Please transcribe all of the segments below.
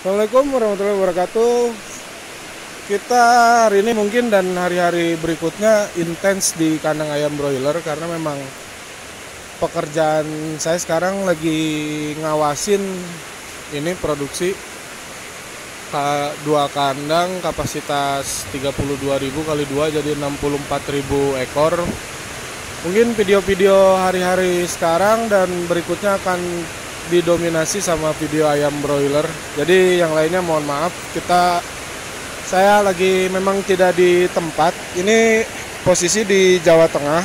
Assalamualaikum warahmatullahi wabarakatuh. Kita hari ini mungkin dan hari-hari berikutnya intens di kandang ayam broiler karena memang pekerjaan saya sekarang lagi ngawasin ini produksi dua kandang kapasitas 32.000 kali 2 jadi 64.000 ekor. Mungkin video-video hari-hari sekarang dan berikutnya akan didominasi sama video ayam broiler. Jadi yang lainnya mohon maaf, saya lagi memang tidak di tempat. Ini posisi di Jawa Tengah.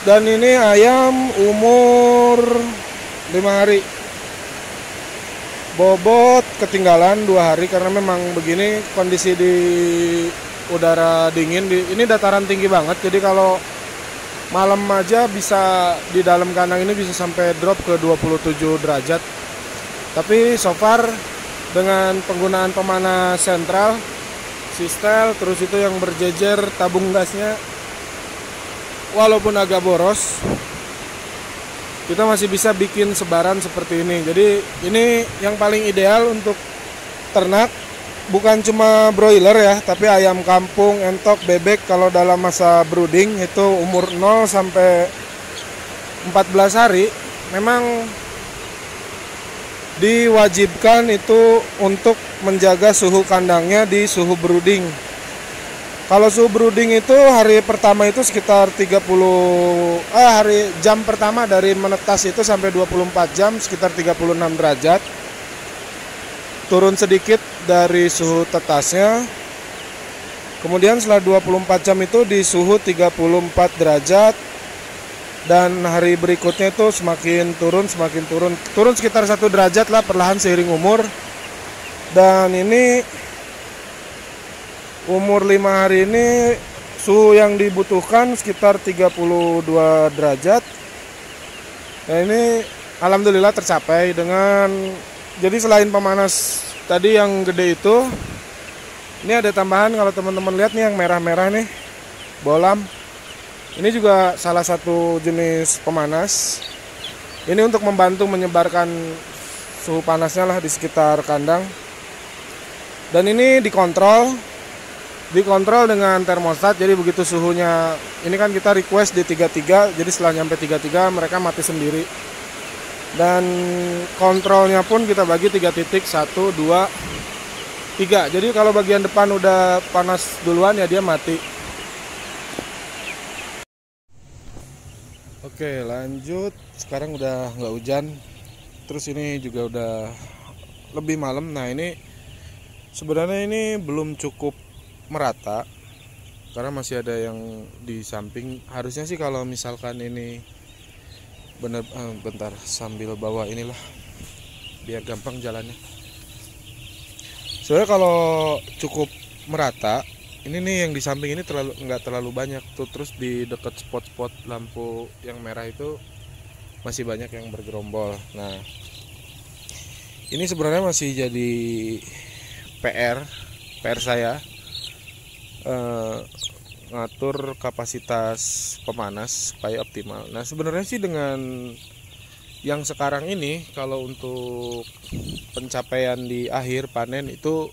Dan ini ayam umur 5 hari. Bobot ketinggalan 2 hari karena memang begini kondisi di udara dingin. Ini dataran tinggi banget. Jadi kalau malam aja bisa di dalam kandang ini bisa sampai drop ke 27 derajat. Tapi so far dengan penggunaan pemanas sentral, sistel, terus itu yang berjejer tabung gasnya, walaupun agak boros, kita masih bisa bikin sebaran seperti ini. Jadi ini yang paling ideal untuk ternak. Bukan cuma broiler ya, tapi ayam kampung, entok, bebek kalau dalam masa brooding itu umur 0 sampai 14 hari memang diwajibkan itu untuk menjaga suhu kandangnya di suhu brooding. Kalau suhu brooding itu hari pertama itu sekitar jam pertama dari menetas itu sampai 24 jam sekitar 36 derajat. Turun sedikit dari suhu tetasnya. Kemudian setelah 24 jam itu di suhu 34 derajat. Dan hari berikutnya itu semakin turun. Turun sekitar 1 derajat lah perlahan seiring umur. Dan ini umur 5 hari ini suhu yang dibutuhkan sekitar 32 derajat. Nah ini alhamdulillah tercapai dengan. Jadi selain pemanas tadi yang gede itu, ini ada tambahan kalau teman-teman lihat nih yang merah-merah nih, bolam. Ini juga salah satu jenis pemanas. Ini untuk membantu menyebarkan suhu panasnya lah di sekitar kandang. Dan ini dikontrol dengan termostat. Jadi begitu suhunya, ini kan kita request di 33, jadi setelah nyampe 33 mereka mati sendiri. Dan kontrolnya pun kita bagi 3 titik, 1, 2, 3. Jadi kalau bagian depan udah panas duluan ya dia mati. Oke lanjut, sekarang udah nggak hujan. Terus ini juga udah lebih malam. Nah ini sebenarnya ini belum cukup merata karena masih ada yang di samping. Harusnya sih kalau misalkan ini bentar sambil bawa inilah biar gampang jalannya. Soalnya kalau cukup merata, ini nih yang di samping ini nggak terlalu banyak tuh. Terus di dekat spot-spot lampu yang merah itu masih banyak yang bergerombol. Nah ini sebenarnya masih jadi PR saya, ngatur kapasitas pemanas supaya optimal. Nah sebenarnya sih dengan yang sekarang ini kalau untuk pencapaian di akhir panen itu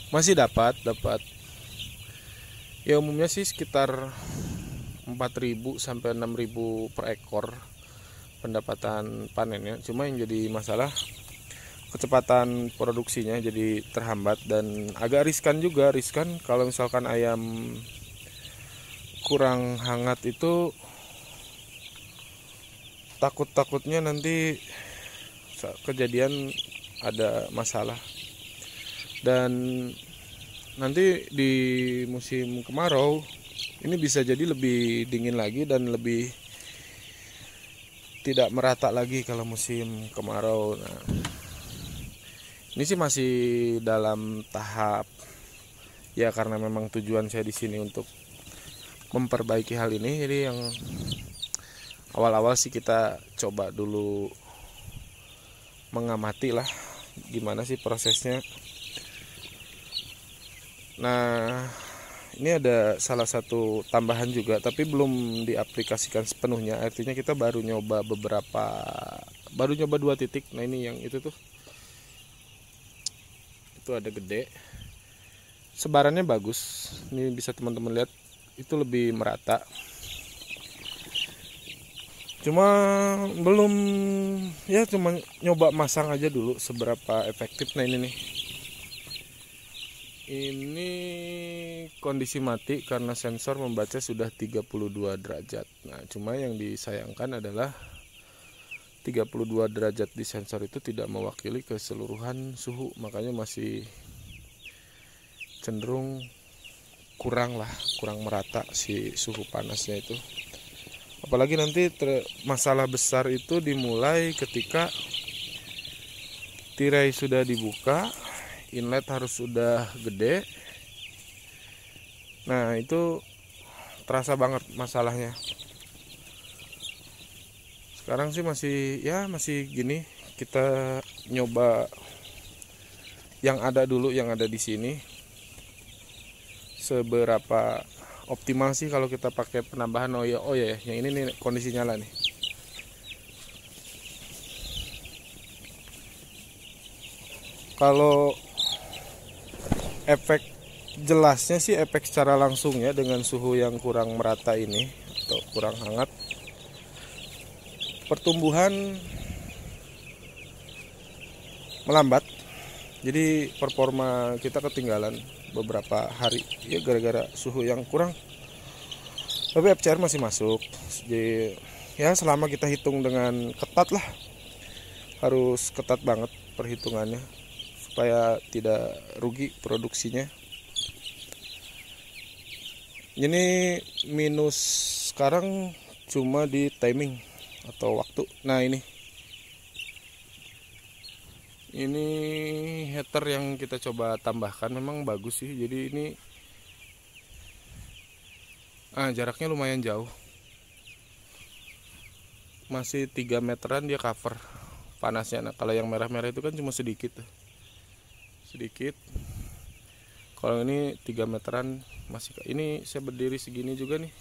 masih dapat ya umumnya sih sekitar 4.000 sampai 6.000 per ekor pendapatan panennya. Cuma yang jadi masalah kecepatan produksinya jadi terhambat dan agak riskan kalau misalkan ayam kurang hangat itu takutnya nanti kejadian ada masalah. Dan nanti di musim kemarau ini bisa jadi lebih dingin lagi dan lebih tidak merata lagi kalau musim kemarau. Nah ini sih masih dalam tahap ya karena memang tujuan saya di sini untuk memperbaiki hal ini. Jadi yang awal-awal sih kita coba dulu mengamati lah gimana sih prosesnya. Nah ini ada salah satu tambahan juga tapi belum diaplikasikan sepenuhnya. Artinya kita baru nyoba beberapa baru nyoba 2 titik. Nah ini yang itu tuh, itu ada gede, sebarannya bagus. Ini bisa teman-teman lihat, itu lebih merata. Cuma belum, ya cuma nyoba masang aja dulu seberapa efektif. Nah ini nih, ini kondisi mati karena sensor membaca sudah 32 derajat. Nah cuma yang disayangkan adalah 32 derajat di sensor itu tidak mewakili keseluruhan suhu, makanya masih cenderung kurang merata si suhu panasnya itu. Apalagi nanti masalah besar itu dimulai ketika tirai sudah dibuka, inlet harus sudah gede. Nah itu terasa banget masalahnya. Sekarang sih masih gini, kita nyoba yang ada dulu, yang ada di sini. Seberapa optimal sih kalau kita pakai penambahan. Oh ya, yang ini nih kondisi nyala nih. Kalau efek jelasnya sih, efek secara langsung ya, dengan suhu yang kurang merata ini atau kurang hangat, pertumbuhan melambat. Jadi performa kita ketinggalan beberapa hari ya gara-gara suhu yang kurang. Tapi FCR masih masuk. Jadi ya selama kita hitung dengan ketat lah, harus ketat banget perhitungannya supaya tidak rugi produksinya. Ini minus sekarang cuma di timing atau waktu. Nah ini heater yang kita coba tambahkan memang bagus sih. Jadi ini jaraknya lumayan jauh, masih 3 meteran dia cover panasnya. Nah kalau yang merah-merah itu kan cuma sedikit. Kalau ini 3 meteran masih. Ini saya berdiri segini juga nih,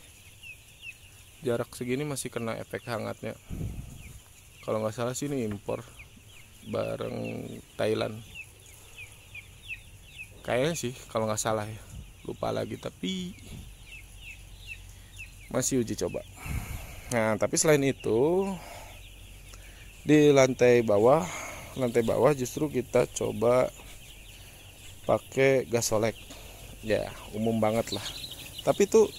jarak segini masih kena efek hangatnya. Kalau nggak salah sih ini impor bareng Thailand kayaknya sih, kalau nggak salah ya, lupa lagi, tapi masih uji coba. Nah tapi selain itu di lantai bawah justru kita coba pakai gas solek ya, umum banget lah, tapi itu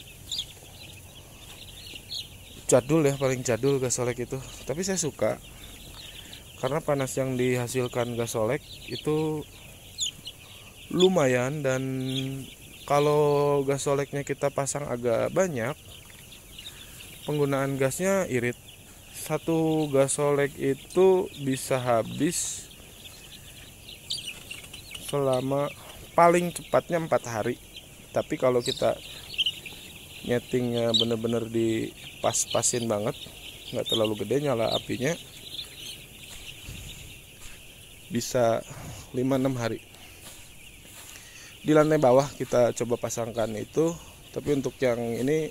jadul ya, paling jadul gas solek itu. Tapi saya suka karena panas yang dihasilkan gas solek itu lumayan. Dan kalau gas soleknya kita pasang agak banyak, penggunaan gasnya irit. Satu gas solek itu bisa habis selama paling cepatnya 4 hari. Tapi kalau kita nyetingnya bener-bener dipas-pasin banget, nggak terlalu gede nyala apinya, bisa 5-6 hari. Di lantai bawah kita coba pasangkan itu, tapi untuk yang ini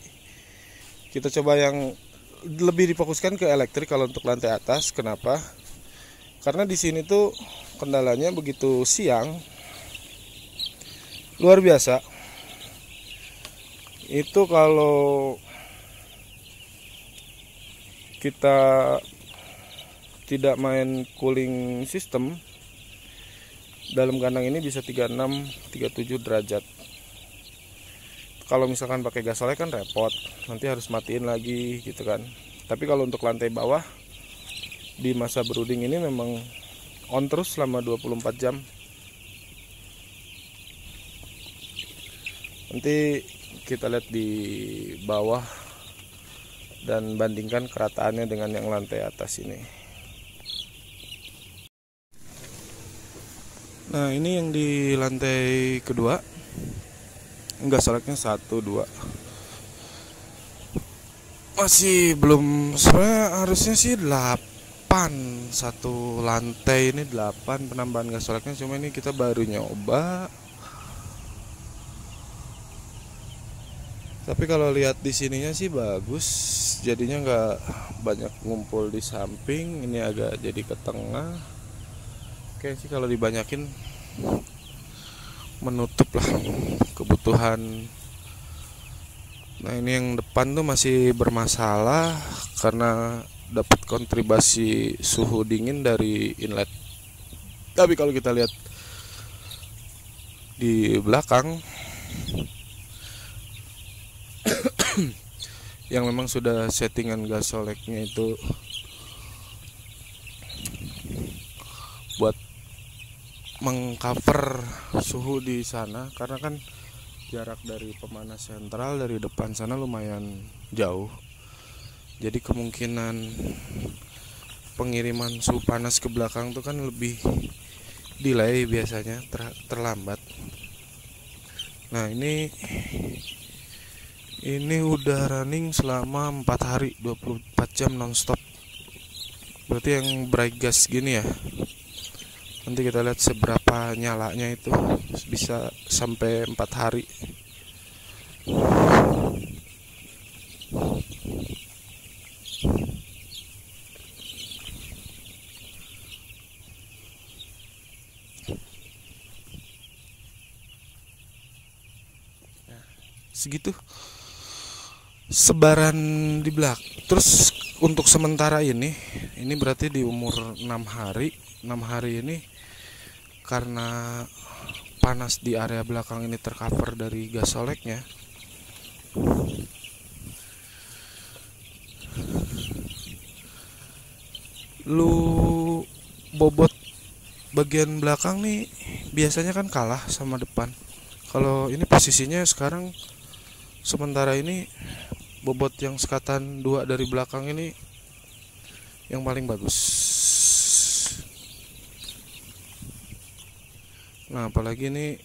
kita coba yang lebih difokuskan ke elektrik. Kalau untuk lantai atas, kenapa? Karena di sini tuh kendalanya begitu siang luar biasa. Itu kalau kita tidak main cooling system, dalam kandang ini bisa 36-37 derajat. Kalau misalkan pakai gas solek kan repot, nanti harus matiin lagi gitu kan. Tapi kalau untuk lantai bawah di masa brooding ini memang on terus selama 24 jam. Nanti kita lihat di bawah dan bandingkan kerataannya dengan yang lantai atas ini. Nah ini yang di lantai kedua, gas soleknya 1, 2 masih belum. Sebenarnya harusnya sih 8, satu lantai ini 8 penambahan gas soleknya. Cuma ini kita baru nyoba Tapi kalau lihat di sininya sih bagus, jadinya nggak banyak ngumpul di samping, ini agak jadi ke tengah. Oke sih kalau dibanyakin menutup lah kebutuhan. Nah ini yang depan tuh masih bermasalah karena dapat kontribusi suhu dingin dari inlet. Tapi kalau kita lihat di belakang yang memang sudah settingan gas soleknya itu buat mengcover suhu di sana, karena kan jarak dari pemanas sentral dari depan sana lumayan jauh, jadi kemungkinan pengiriman suhu panas ke belakang tuh kan lebih delay, biasanya terlambat. Nah ini udah running selama 4 hari 24 jam nonstop. Berarti yang bright gas gini ya, nanti kita lihat seberapa nyalanya itu, bisa sampai 4 hari. Segitu sebaran di belakang. Terus untuk sementara ini berarti di umur 6 hari ini, karena panas di area belakang ini tercover dari gas soleknya, lu bobot bagian belakang nih biasanya kan kalah sama depan. Kalau ini posisinya sekarang sementara ini bobot yang sekatan 2 dari belakang ini yang paling bagus. Nah apalagi ini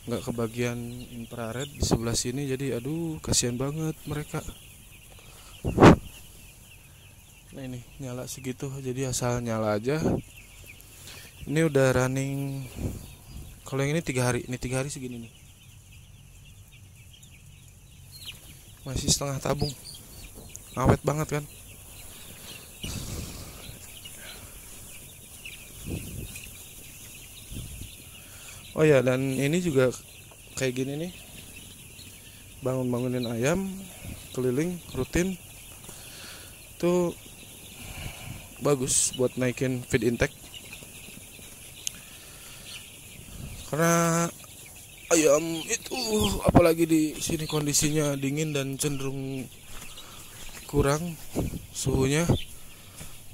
nggak kebagian infrared di sebelah sini, jadi aduh kasihan banget mereka. Nah ini nyala segitu, jadi asal nyala aja. Ini udah running, kalau yang ini 3 hari, ini 3 hari segini nih, masih setengah tabung, awet banget kan. Oh ya, dan ini juga kayak gini nih, bangunin ayam keliling rutin tuh bagus buat naikin feed intake, karena ayam itu apalagi di sini kondisinya dingin dan cenderung kurang suhunya,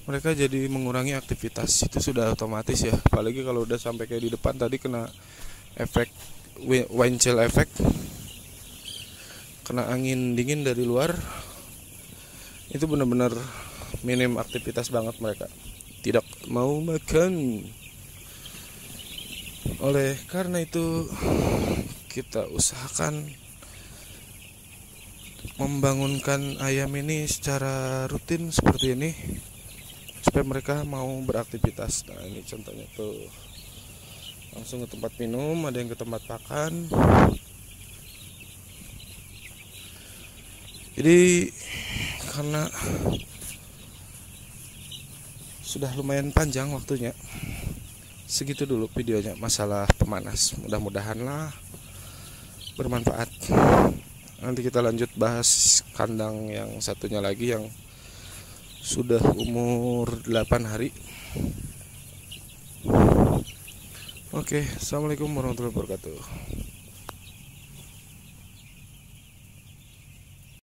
mereka jadi mengurangi aktivitas. Itu sudah otomatis ya, apalagi kalau udah sampai kayak di depan tadi kena efek wind chill effect, kena angin dingin dari luar, itu benar-benar minim aktivitas banget, mereka tidak mau makan. Oleh karena itu kita usahakan membangunkan ayam ini secara rutin seperti ini supaya mereka mau beraktivitas. Nah ini contohnya tuh, langsung ke tempat minum, ada yang ke tempat makan. Jadi karena sudah lumayan panjang waktunya, segitu dulu videonya masalah pemanas. Mudah-mudahan lah bermanfaat. Nanti kita lanjut bahas kandang yang satunya lagi yang sudah umur 8 hari. Oke, assalamualaikum warahmatullahi wabarakatuh.